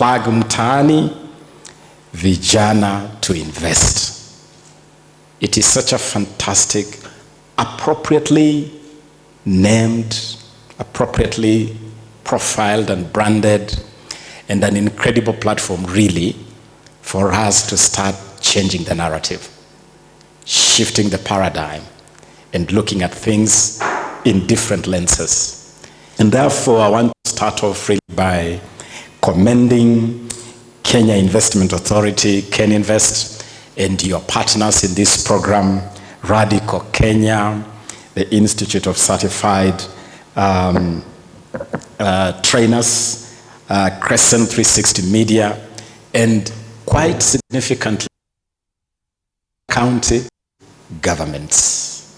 Plug Mtaani, vijana to invest. It is such a fantastic, appropriately named, appropriately profiled and branded, and an incredible platform really for us to start changing the narrative, shifting the paradigm, and looking at things in different lenses. And therefore, I want to start off really by commending Kenya Investment Authority, KenInvest, and your partners in this program, Radical Kenya, the Institute of Certified Trainers, Crescent 360 Media, and quite significantly, county governments.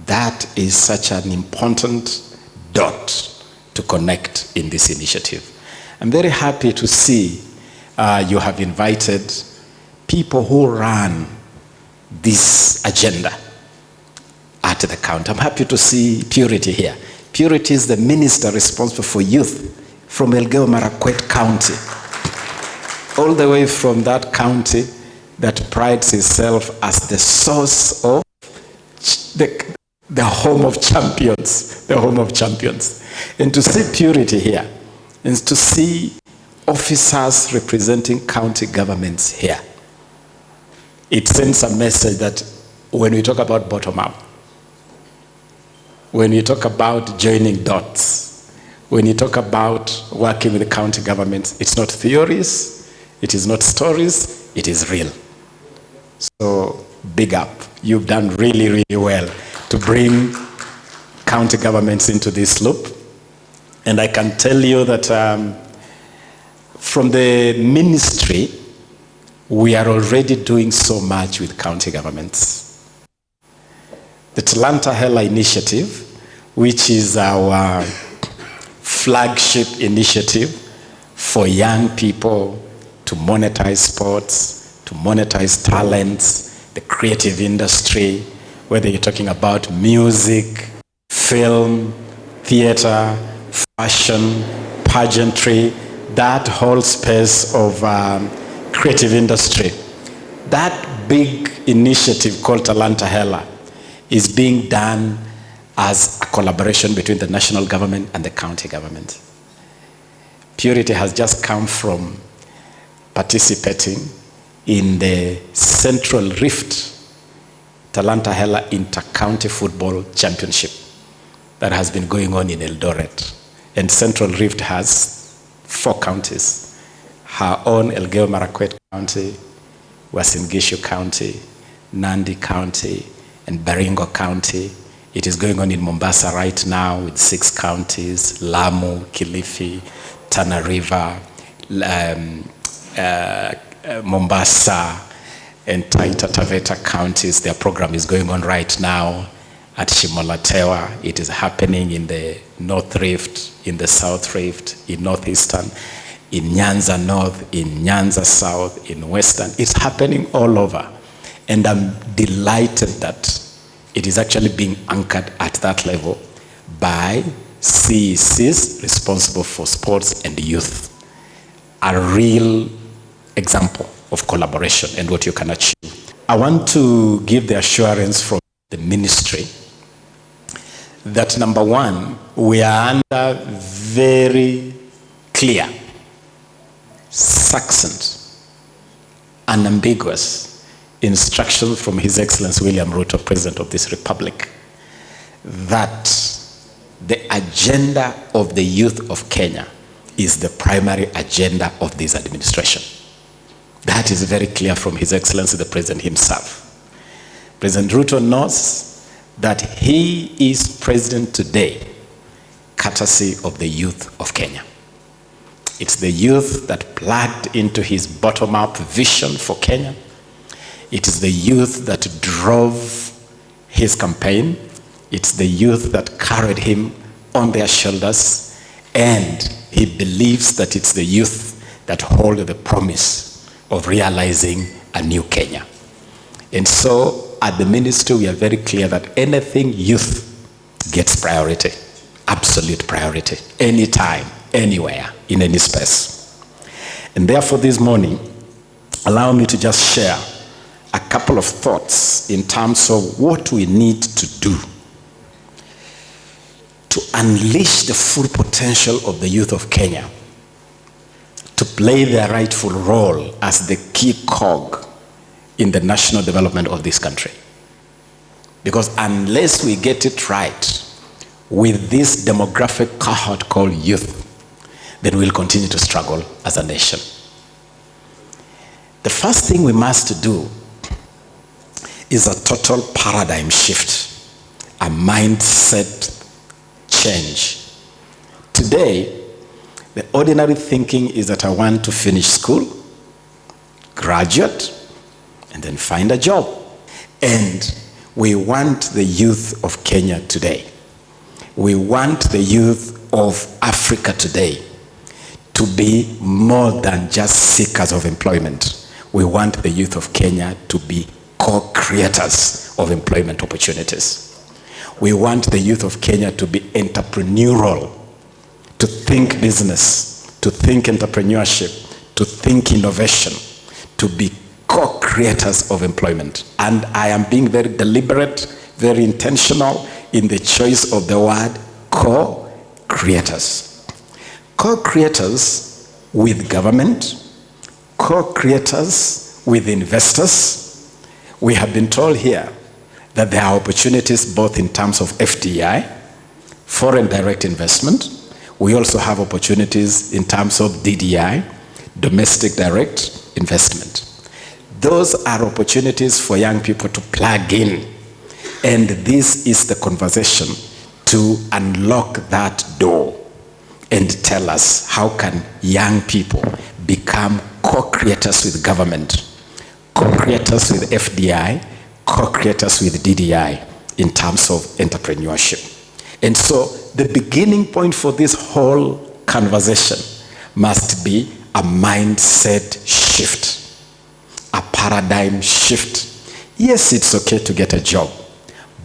That is such an important dot to connect in this initiative. I'm very happy to see you have invited people who run this agenda at the county. I'm happy to see Purity here. Purity is the minister responsible for youth from Elgeyo Marakwet County, all the way from that county that prides itself as the source of the home of champions, the home of champions. And to see Purity here, and to see officers representing county governments here, it sends a message that when we talk about bottom-up, when we talk about joining dots, when you talk about working with the county governments, it's not theories, it is not stories, it is real. So big up. You've done really, really well to bring county governments into this loop. And I can tell you that from the ministry, we are already doing so much with county governments. The Talanta Hela initiative, which is our flagship initiative for young people to monetize sports, to monetize talents, the creative industry, whether you're talking about music, film, theater, fashion, pageantry, that whole space of creative industry. That big initiative called Talanta Hela is being done as a collaboration between the national government and the county government. Purity has just come from participating in the Central Rift Talanta Hela Inter-County Football Championship that has been going on in Eldoret. And Central Rift has 4 counties: her own Elgeyo Marakwet County, Uasin Gishu County, Nandi County, and Baringo County. It is going on in Mombasa right now with 6 counties: Lamu, Kilifi, Tana River, Mombasa, and Taita Taveta counties. Their program is going on right now at Shimolatewa. It is happening in the North Rift, in the South Rift, in Northeastern, in Nyanza North, in Nyanza South, in Western. It's happening all over. And I'm delighted that it is actually being anchored at that level by CECs responsible for sports and youth. A real example of collaboration and what you can achieve. I want to give the assurance from the ministry that, number one, we are under very clear, succinct, unambiguous instructions from His Excellency William Ruto, President of this Republic, that the agenda of the youth of Kenya is the primary agenda of this administration. That is very clear from His Excellency the President himself. President Ruto knows that he is president today courtesy of the youth of Kenya. It's the youth that plugged into his bottom-up vision for Kenya. It is the youth that drove his campaign. It's the youth that carried him on their shoulders. And he believes that it's the youth that hold the promise of realizing a new Kenya. And so at the ministry, we are very clear that anything youth gets priority, absolute priority, anytime, anywhere, in any space. And therefore this morning, allow me to just share a couple of thoughts in terms of what we need to do to unleash the full potential of the youth of Kenya, to play their rightful role as the key cog in the national development of this country. Because unless we get it right with this demographic cohort called youth, then we'll continue to struggle as a nation. The first thing we must do is a total paradigm shift, a mindset change. Today, the ordinary thinking is that I want to finish school, graduate, and then find a job. And we want the youth of Kenya today, we want the youth of Africa today to be more than just seekers of employment. We want the youth of Kenya to be co-creators of employment opportunities. We want the youth of Kenya to be entrepreneurial, to think business, to think entrepreneurship, to think innovation, to be co-creators of employment. And I am being very deliberate, very intentional in the choice of the word co-creators. Co-creators with government, co-creators with investors. We have been told here that there are opportunities both in terms of FDI, foreign direct investment. We also have opportunities in terms of DDI, domestic direct investment. Those are opportunities for young people to plug in. And this is the conversation to unlock that door and tell us how can young people become co-creators with government, co-creators with FDI, co-creators with DDI in terms of entrepreneurship. And so the beginning point for this whole conversation must be a mindset shift, a paradigm shift. Yes, it's okay to get a job,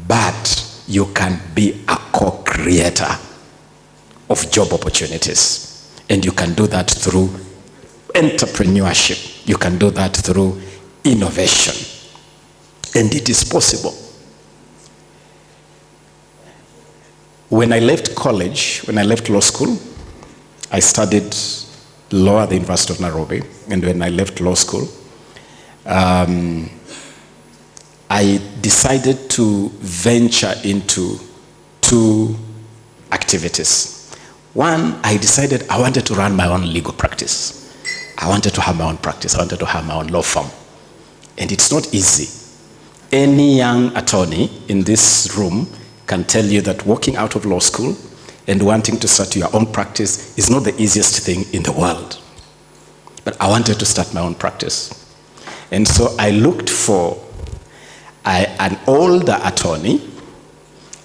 but you can be a co-creator of job opportunities. And you can do that through entrepreneurship. You can do that through innovation. And it is possible. When I left college, when I left law school, I studied law at the University of Nairobi. And when I left law school, I decided to venture into two activities. One, I decided I wanted to run my own legal practice. I wanted to have my own practice. I wanted to have my own law firm. And it's not easy. Any young attorney in this room can tell you that walking out of law school and wanting to start your own practice is not the easiest thing in the world. But I wanted to start my own practice. And so I looked for an older attorney,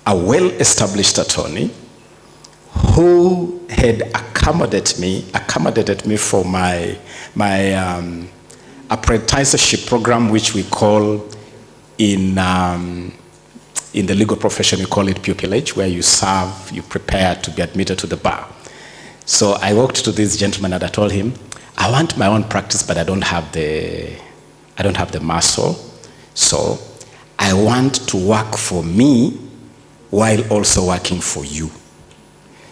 a well-established attorney, who had accommodated me for my apprenticeship program, which we call in the legal profession, we call it pupillage, where you serve, you prepare to be admitted to the bar. So I walked to this gentleman and I told him, I want my own practice, but I don't have the muscle. So I want to work for me while also working for you.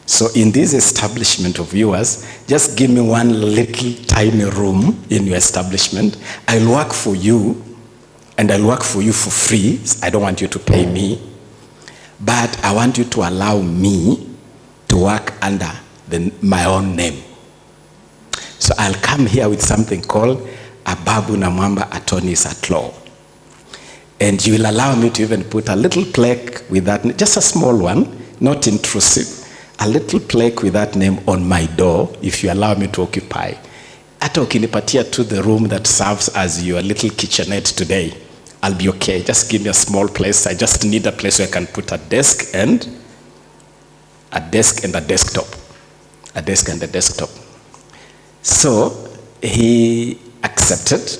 So in this establishment of yours, just give me one little tiny room in your establishment. I'll work for you, and I'll work for you for free. I don't want you to pay me. But I want you to allow me to work under my own name. So I'll come here with something called Ababu Namwamba Attorneys at Law. And you will allow me to even put a little plaque with that, just a small one, not intrusive, a little plaque with that name on my door, if you allow me to occupy. Hata ukinipatia to the room that serves as your little kitchenette today, I'll be okay. Just give me a small place. I just need a place where I can put a desk and a desktop. A desk and a desktop. So he accepted,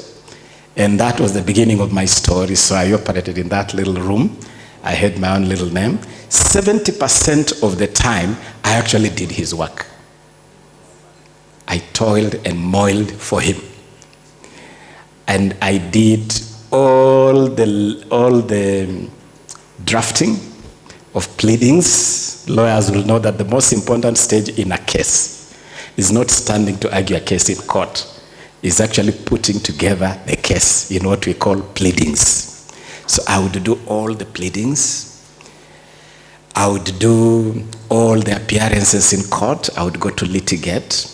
and that was the beginning of my story. So I operated in that little room. I had my own little name. 70% of the time, I actually did his work. I toiled and moiled for him. And I did all the drafting of pleadings. Lawyers will know that the most important stage in a case is not standing to argue a case in court. It's actually putting together the case in what we call pleadings. So I would do all the pleadings. I would do all the appearances in court. I would go to litigate.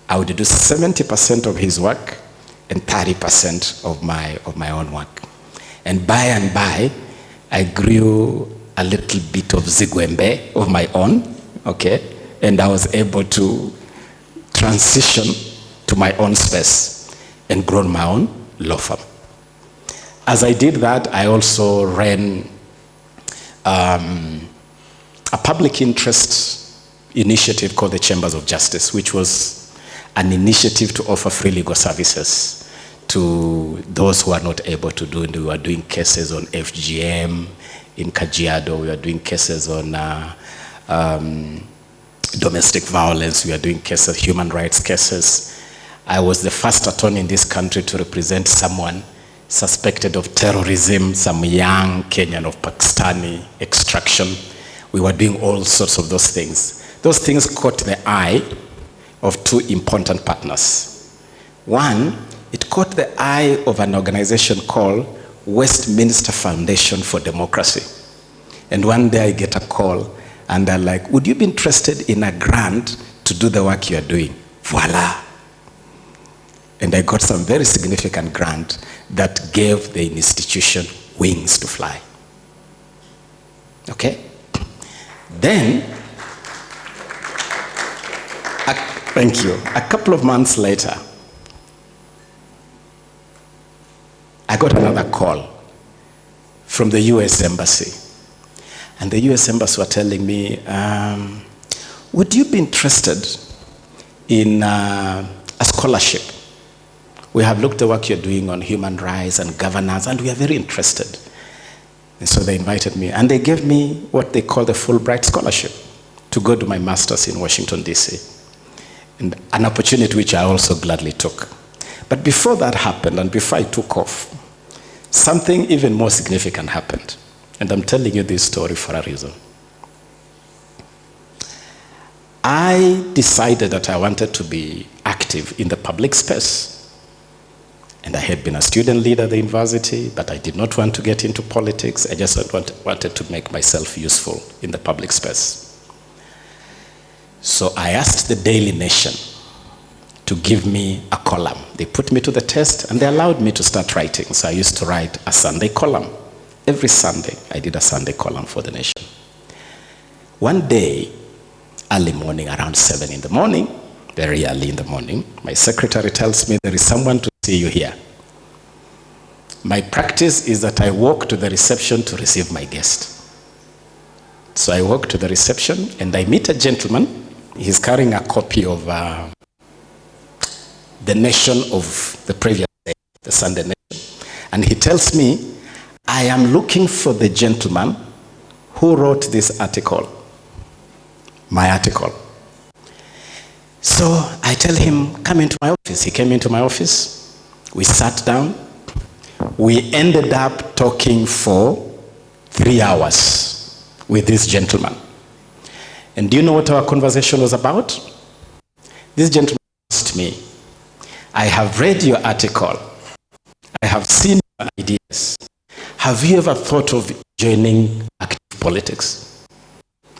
I would do 70% of his work and 30% of my own work. And by, I grew a little bit of zigwembe of my own, okay? And I was able to transition to my own space and grow my own law firm. As I did that, I also ran a public interest initiative called the Chambers of Justice, which was an initiative to offer free legal services to those who are not able to do it. We were doing cases on FGM in Kajiado. We were doing cases on domestic violence. We were doing cases, human rights cases. I was the first attorney in this country to represent someone suspected of terrorism, some young Kenyan of Pakistani extraction. We were doing all sorts of those things. Those things caught the eye of two important partners. One, it caught the eye of an organization called Westminster Foundation for Democracy. And one day I get a call and they're like, would you be interested in a grant to do the work you're doing? Voila. And I got some very significant grant that gave the institution wings to fly. Okay? Then, thank you. A couple of months later, I got another call from the US Embassy. And the US Embassy were telling me, would you be interested in a scholarship? We have looked at what you're doing on human rights and governance, and we are very interested. And so they invited me, and they gave me what they call the Fulbright Scholarship to go do my master's in Washington, D.C. And an opportunity which I also gladly took. But before that happened, and before I took off, something even more significant happened. And I'm telling you this story for a reason. I decided that I wanted to be active in the public space. And I had been a student leader at the university, but I did not want to get into politics. I just wanted to make myself useful in the public space. So I asked the Daily Nation to give me a column. They put me to the test and they allowed me to start writing. So I used to write a Sunday column. Every Sunday, I did a Sunday column for the Nation. One day, early morning, around 7 in the morning, very early in the morning, my secretary tells me there is someone to see you here. My practice is that I walk to the reception to receive my guest. So I walk to the reception and I meet a gentleman. He's carrying a copy of the Nation of the previous day, the Sunday Nation. And he tells me, I am looking for the gentleman who wrote this article, my article. So I tell him, come into my office. He came into my office. We sat down. We ended up talking for 3 hours with this gentleman. And do you know what our conversation was about? This gentleman asked me, I have read your article. I have seen your ideas. Have you ever thought of joining active politics?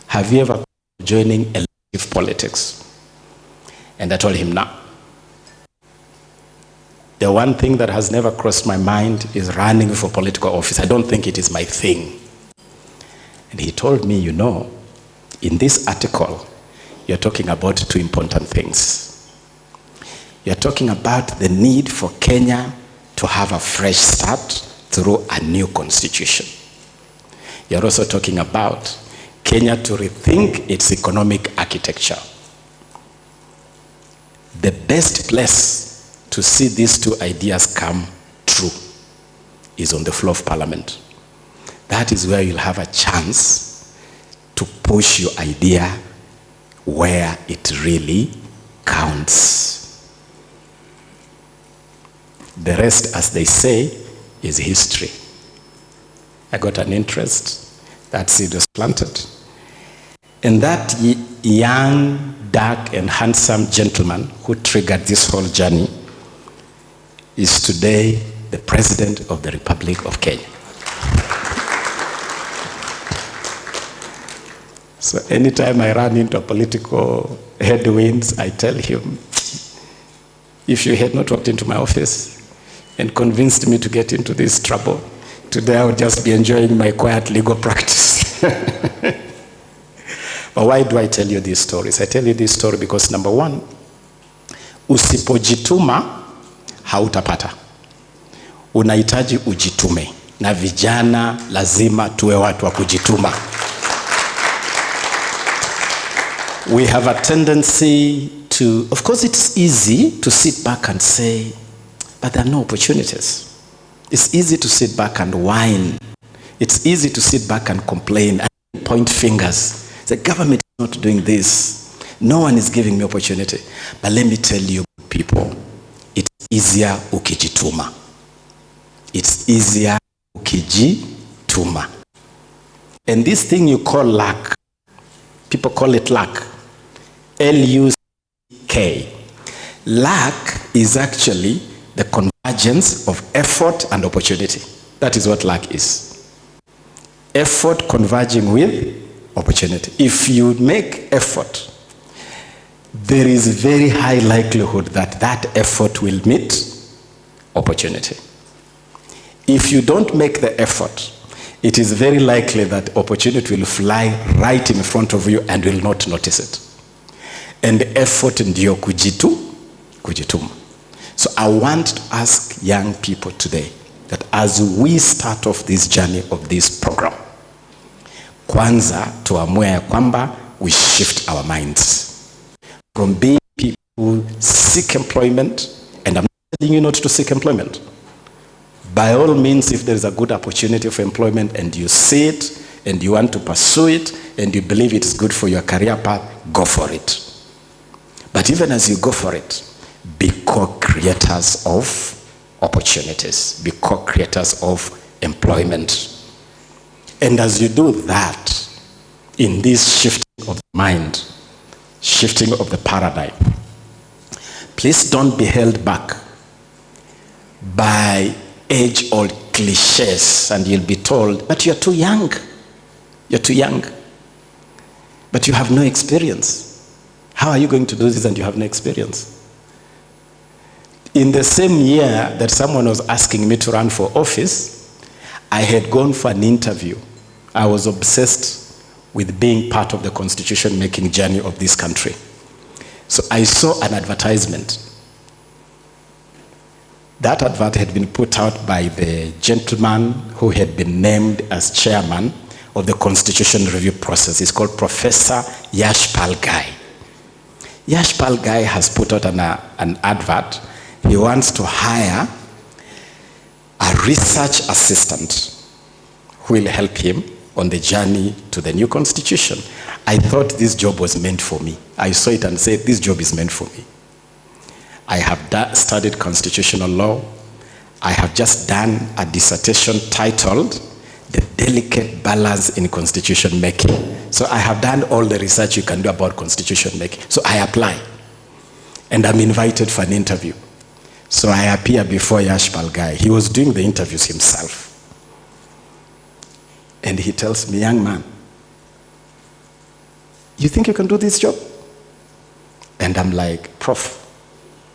Have you ever thought of joining elective politics? And I told him, no. The one thing that has never crossed my mind is running for political office. I don't think it is my thing. And he told me, you know, in this article, you're talking about two important things. You're talking about the need for Kenya to have a fresh start through a new constitution. You're also talking about Kenya to rethink its economic architecture. The best place to see these two ideas come true is on the floor of Parliament. That is where you'll have a chance to push your idea where it really counts. The rest, as they say, is history. I got an interest. That seed was planted. And that young, dark, and handsome gentleman who triggered this whole journey is today the President of the Republic of Kenya. So anytime I run into political headwinds, I tell him, if you had not walked into my office and convinced me to get into this trouble, today I would just be enjoying my quiet legal practice. But why do I tell you these stories? I tell you this story because, number one, usipojituma hautapata. Unahitaji ujitume. Na vijana lazima tuwe watu wa kujituma. We have a tendency to, of course it's easy to sit back and say, but there are no opportunities. It's easy to sit back and whine. It's easy to sit back and complain and point fingers. The government is not doing this. No one is giving me opportunity. But let me tell you, people, it's easier ukijituma. It's easier ukijituma. And this thing you call luck, people call it luck. L-U-C-K. Luck is actually the convergence of effort and opportunity. That is what luck is. Effort converging with opportunity. If you make effort, there is very high likelihood that that effort will meet opportunity. If you don't make the effort, it is very likely that opportunity will fly right in front of you and will not notice it. And effort ndio kujituma. So I want to ask young people today that as we start off this journey of this program, kwanza tuamue ya kwamba we shift our minds from being people who seek employment, and I'm not telling you not to seek employment. By all means, if there is a good opportunity for employment and you see it and you want to pursue it and you believe it is good for your career path, go for it. But even as you go for it, be co-creators of opportunities, be co-creators of employment. And as you do that, in this shifting of the mind, shifting of the paradigm, please don't be held back by age-old cliches and you'll be told, but you're too young. You're too young. But you have no experience. How are you going to do this and you have no experience? In the same year that someone was asking me to run for office, I had gone for an interview. I was obsessed with being part of the constitution-making journey of this country. So I saw an advertisement. That advert had been put out by the gentleman who had been named as chairman of the constitution review process. He's called Professor Yashpal Gai. Yashpal Gai has put out an advert. He wants to hire a research assistant who will help him on the journey to the new constitution. I thought this job was meant for me. I saw it and said, this job is meant for me. I have studied constitutional law. I have just done a dissertation titled The Delicate Balance in Constitution Making. So I have done all the research you can do about constitution making. So I apply. And I'm invited for an interview. So I appear before Yashpal Gai. He was doing the interviews himself. And he tells me, young man, you think you can do this job? And I'm like, Prof,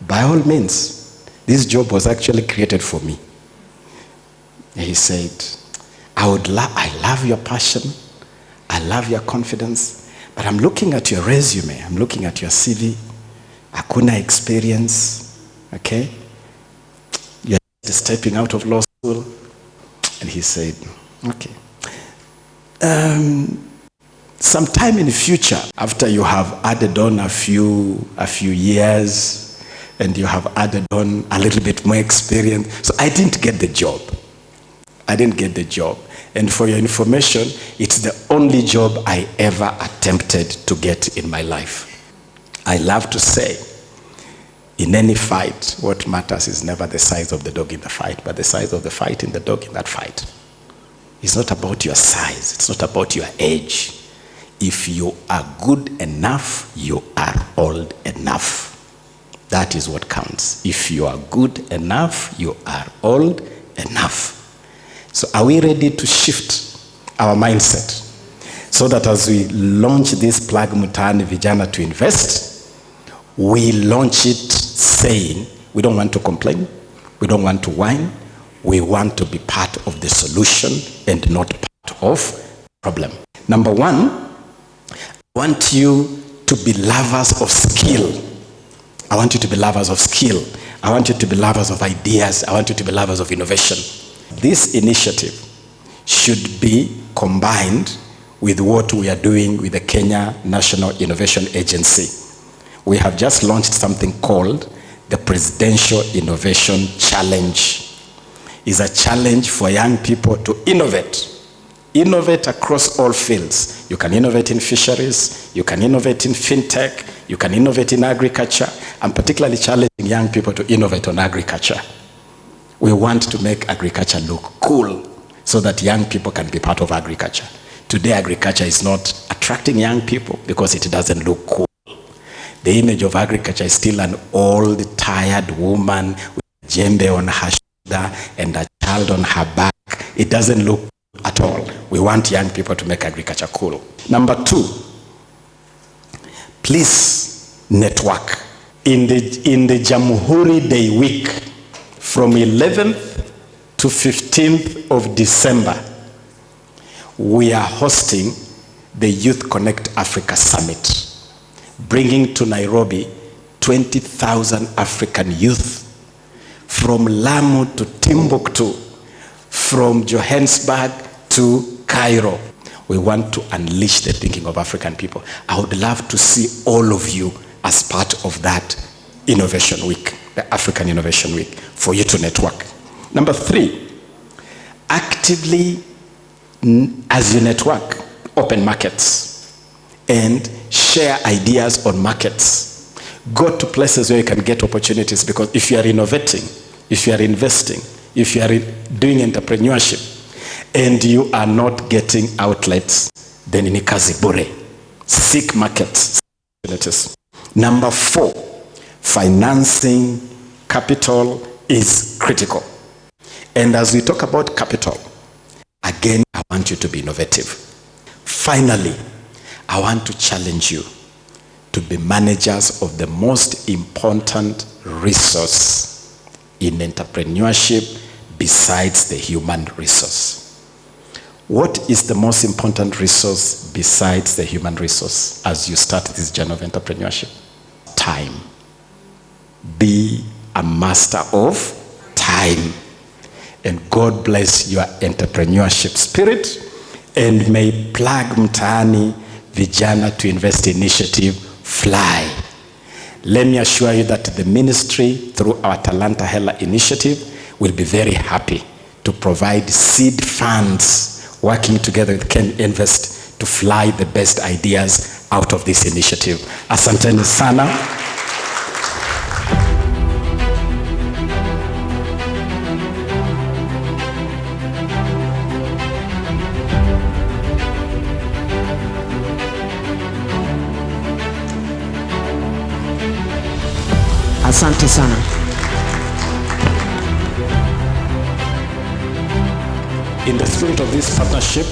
by all means, this job was actually created for me. And he said, I love your passion. I love your confidence. But I'm looking at your resume. I'm looking at your CV. Hakuna experience. Okay? You're just stepping out of law school. And he said, okay. Sometime in the future, after you have added on a few years, and you have added on a little bit more experience. So I didn't get the job. I didn't get the job. And for your information, it's the only job I ever attempted to get in my life. I love to say In any fight, what matters is never the size of the dog in the fight, but the size of the fight in the dog in that fight. It's not about your size. It's not about your age. If you are good enough, you are old enough. That is what counts. If you are good enough, you are old enough. So are we ready to shift our mindset so that as we launch this Plug Mtaani Vijana to Invest, we launch it saying, we don't want to complain, we don't want to whine, we want to be part of the solution and not part of the problem. Number one, I want you to be lovers of skill. I want you to be lovers of skill. I want you to be lovers of ideas. I want you to be lovers of innovation. This initiative should be combined with what we are doing with the Kenya National Innovation Agency. We have just launched something called the Presidential Innovation Challenge. It's a challenge for young people to innovate. Innovate across all fields. You can innovate in fisheries, you can innovate in fintech, you can innovate in agriculture. I'm particularly challenging young people to innovate on agriculture. We want to make agriculture look cool so that young people can be part of agriculture. Today, agriculture is not attracting young people because it doesn't look cool. The image of agriculture is still an old, tired woman with a djembe on her shoulder and a child on her back. It doesn't look cool at all. We want young people to make agriculture cool. Number two, please network. In the Jamhuri Day week, from 11th to 15th of December, we are hosting the Youth Connect Africa Summit, bringing to Nairobi 20,000 African youth from Lamu to Timbuktu, from Johannesburg to Cairo. We want to unleash the thinking of African people. I would love to see all of you as part of that Innovation Week, the African Innovation Week, for you to network. Number three, actively, as you network, open markets and share ideas on markets. Go to places where you can get opportunities, because if you are innovating, if you are investing, if you are doing entrepreneurship, and you are not getting outlets, then ni kazi bure. Seek markets. Number four, financing capital is critical. And as we talk about capital, again, I want you to be innovative. Finally, I want to challenge you to be managers of the most important resource in entrepreneurship besides the human resource. What is the most important resource besides the human resource as you start this journey of entrepreneurship? Time. Be a master of time. And God bless your entrepreneurship spirit. And may Plug Mtaani Vijana to Invest initiative fly. Let me assure you that the ministry, through our Talanta Hela initiative, will be very happy to provide seed funds, working together with Ken Invest to fly the best ideas out of this initiative. Asanteni sana. Asante sana. In the spirit of this partnership,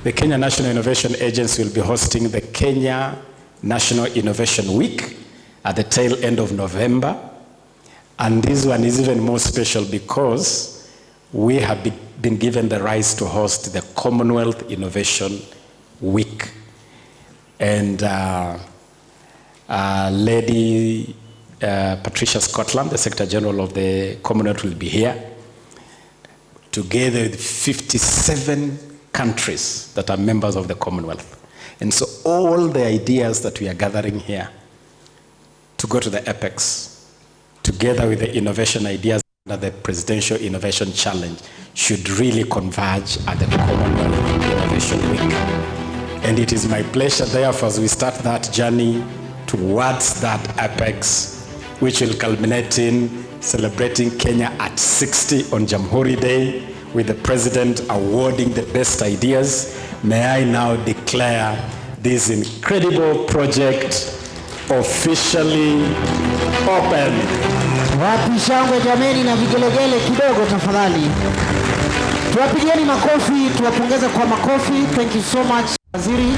the Kenya National Innovation Agency will be hosting the Kenya National Innovation Week at the tail end of November. And this one is even more special because we have been given the rights to host the Commonwealth Innovation Week. And Lady Patricia Scotland, the Secretary General of the Commonwealth, will be here, together with 57 countries that are members of the Commonwealth. And so all the ideas that we are gathering here to go to the Apex, together with the innovation ideas under the Presidential Innovation Challenge, should really converge at the Commonwealth Innovation Week. And it is my pleasure, therefore, as we start that journey towards that Apex, which will culminate in celebrating Kenya at 60 on Jamhuri Day, with the President awarding the best ideas. May I now declare this incredible project officially open. Wapi shangwe jameni na vigelegele kidogo tafadhali. Tuwapigieni makofi, tuwapongeze kwa makofi. Thank you so much, Waziri.